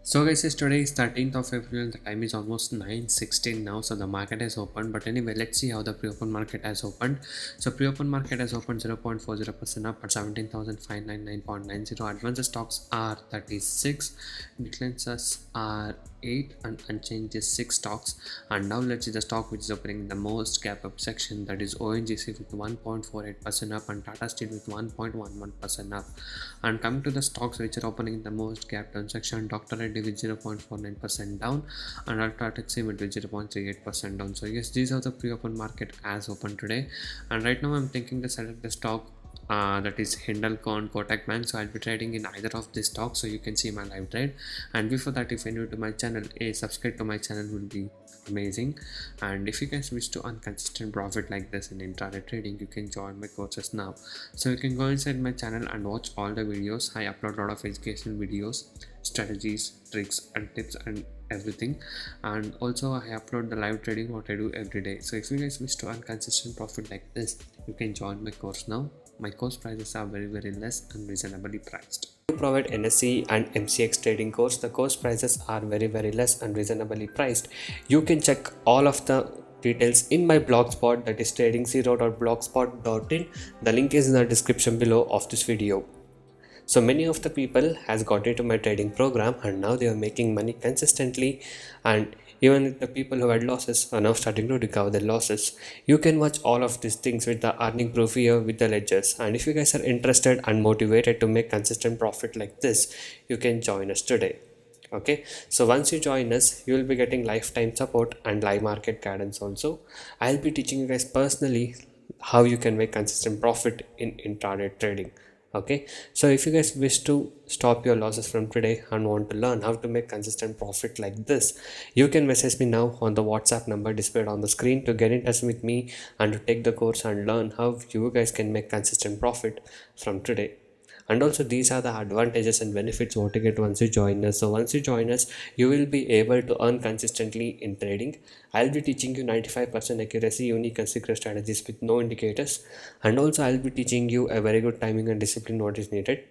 So guys, yes, today is 13th of April. The time is almost 9:16 now. So the market has opened. But anyway, let's see how the pre-open market has opened. So pre-open market has opened 0.40% up at 17,599.90. Advanced stocks are 36. Declines are 8 and unchanged is 6 stocks. And now let's see the stock which is opening in the most gap up section, that is ONGC with 1.48% up and Tata Steel with 1.11% up. And coming to the stocks which are opening in the most gap down section, Dr. Reddy with 0.49% down and Ultratech Cement with 0.38% down. So yes, these are the pre-open market as open today. And right now I'm thinking to select the stock that is Hindelco and Kotak Bank. So I'll be trading in either of these stocks, so you can see my live trade. And before that, if you're new to my channel, a subscribe to my channel will be amazing. And if you guys wish to earn consistent profit like this in intraday trading, you can join my courses now. So you can go inside my channel and watch all the videos. I upload a lot of educational videos, strategies, tricks and tips and everything. And also I upload the live trading what I do every day. So if you guys wish to earn consistent profit like this, you can join my course now. My course prices are very less and reasonably priced. To provide NSE and MCX trading course, the course prices are very less and reasonably priced. You can check all of the details in my blogspot, that is trading0.blogspot.in. The link is in the description below of this video. So many of the people has got into my trading program and now they are making money consistently, and even the people who had losses are now starting to recover their losses. You can watch all of these things with the earning proof here with the ledgers. And if you guys are interested and motivated to make consistent profit like this, you can join us today. Okay, so once you join us, you will be getting lifetime support and live market guidance also. I'll be teaching you guys personally how you can make consistent profit in intraday trading. Okay, so if you guys wish to stop your losses from today and want to learn how to make consistent profit like this, you can message me now on the WhatsApp number displayed on the screen to get in touch with me and to take the course and learn how you guys can make consistent profit from today. And also these are the advantages and benefits what you get once you join us. So once you join us, you will be able to earn consistently in trading. I'll be teaching you 95% accuracy, unique and secret strategies with no indicators. And also I'll be teaching you a very good timing and discipline what is needed.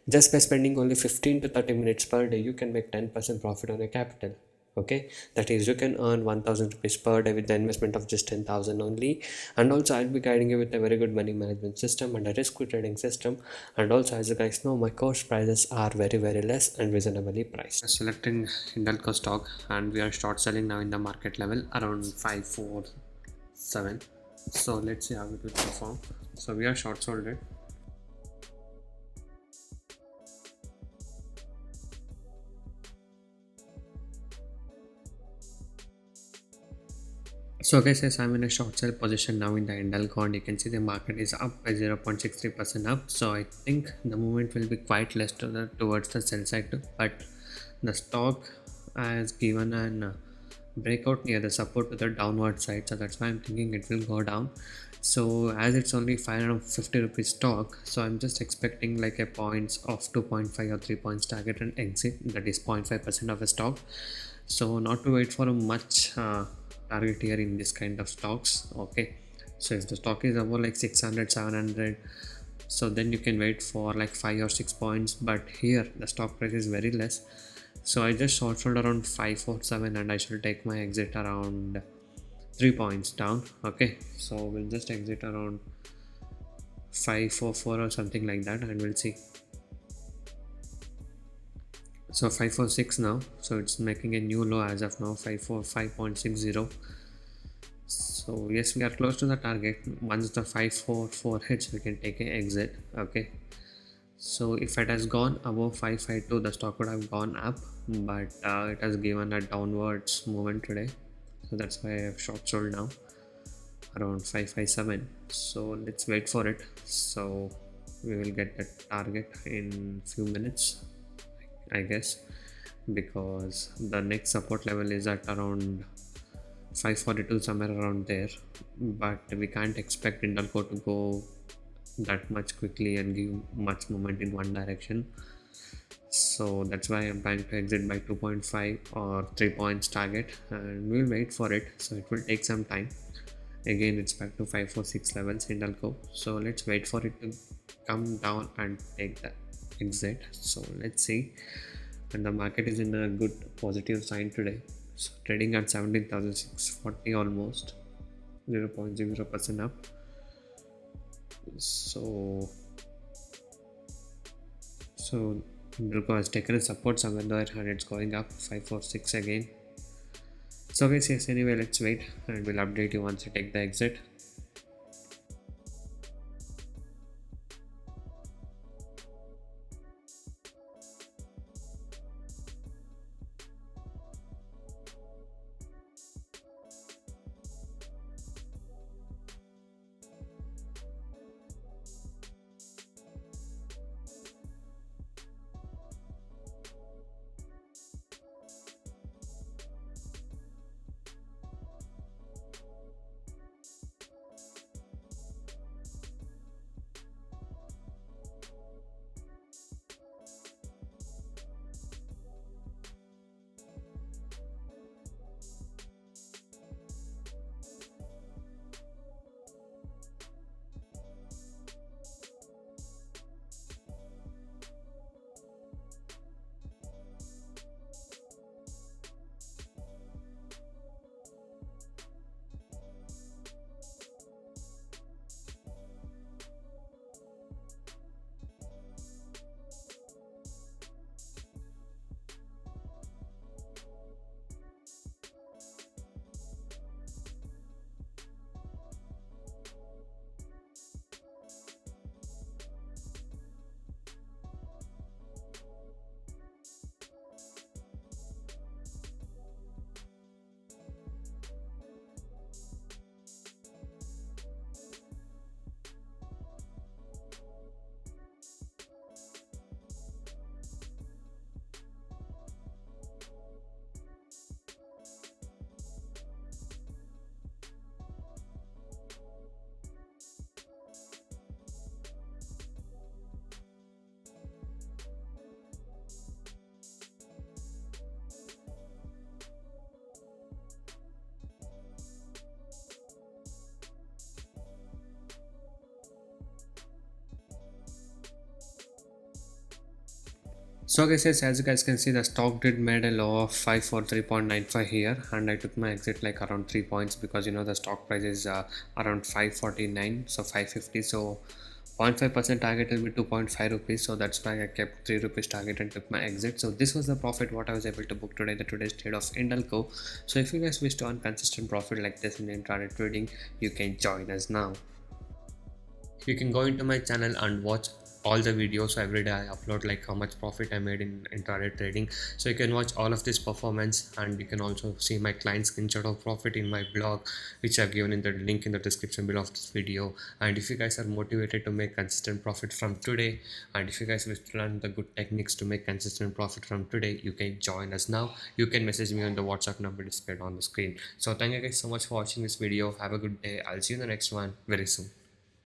Just by spending only 15 to 30 minutes per day, you can make 10% profit on your capital. Okay, that is, you can earn 1000 rupees per day with the investment of just 10,000 only. And also I'll be guiding you with a very good money management system and a risk trading system. And also, as you guys know, my course prices are very less and reasonably priced. Selecting Hindelco stock, and we are short selling now in the market level around 547. So let's see how it will perform. So we are short sold it. So guys, yes, I'm in a short sell position now in the Hindelco, and you can see the market is up by 0.63% up. So I think the movement will be quite less towards the sell side too. But the stock has given an breakout near the support to the downward side, so that's why I'm thinking it will go down. So as it's only 550 rupees stock, so I'm just expecting like a points of 2.5 or 3 points target and exit, that is 0.5% of a stock. So not to wait for a much target here in this kind of stocks. Okay, so if the stock is above like 600 700, so then you can wait for like 5 or 6 points, but here the stock price is very less. So I just short sold around 547 and I should take my exit around 3 points down. Okay, so we'll just exit around 544 or something like that, and we'll see. So 546 now, so it's making a new low as of now, 545.60. so yes, we are close to the target. Once the 544 hits, we can take an exit. Okay, so if it has gone above 552, the stock would have gone up, but it has given a downwards movement today, so that's why I have short sold now around 557. so let's wait for it. So we will get the target in few minutes, I guess, because the next support level is at around 542, somewhere around there. But we can't expect Hindelco to go that much quickly and give much movement in one direction. So that's why I'm planning to exit by 2.5 or 3 points target, and we'll wait for it. So it will take some time. Again, it's back to 546 levels Hindelco, so let's wait for it to come down and take the exit. So let's see. and the market is in a good positive sign today. So trading at 17,640 almost 0.00% up. So so Indigo has taken a support somewhere there and it's going up 546 again. So guys, yes, anyway, let's wait and we'll update you once you take the exit. So guys, yes, as you guys can see, the stock did made a low of 543.95 here, and I took my exit like around 3 points because the stock price is around 549, so 550. So 0.5% target will be 2.5 rupees, so that's why I kept 3 rupees target and took my exit. So this was the profit what I was able to book today, the today's trade of Indelco. So if you guys wish to earn consistent profit like this in intraday trading, you can join us now. You can go into my channel and watch all the videos. So every day I upload like how much profit I made in intraday trading, so you can watch all of this performance, and you can also see my client screenshot of profit in my blog, which I've given in the link in the description below of this video. And if you guys are motivated to make consistent profit from today, and if you guys wish to learn the good techniques to make consistent profit from today, you can join us now. You can message me on the WhatsApp number displayed on the screen. So thank you guys so much for watching this video. Have a good day. I'll see you in the next one very soon.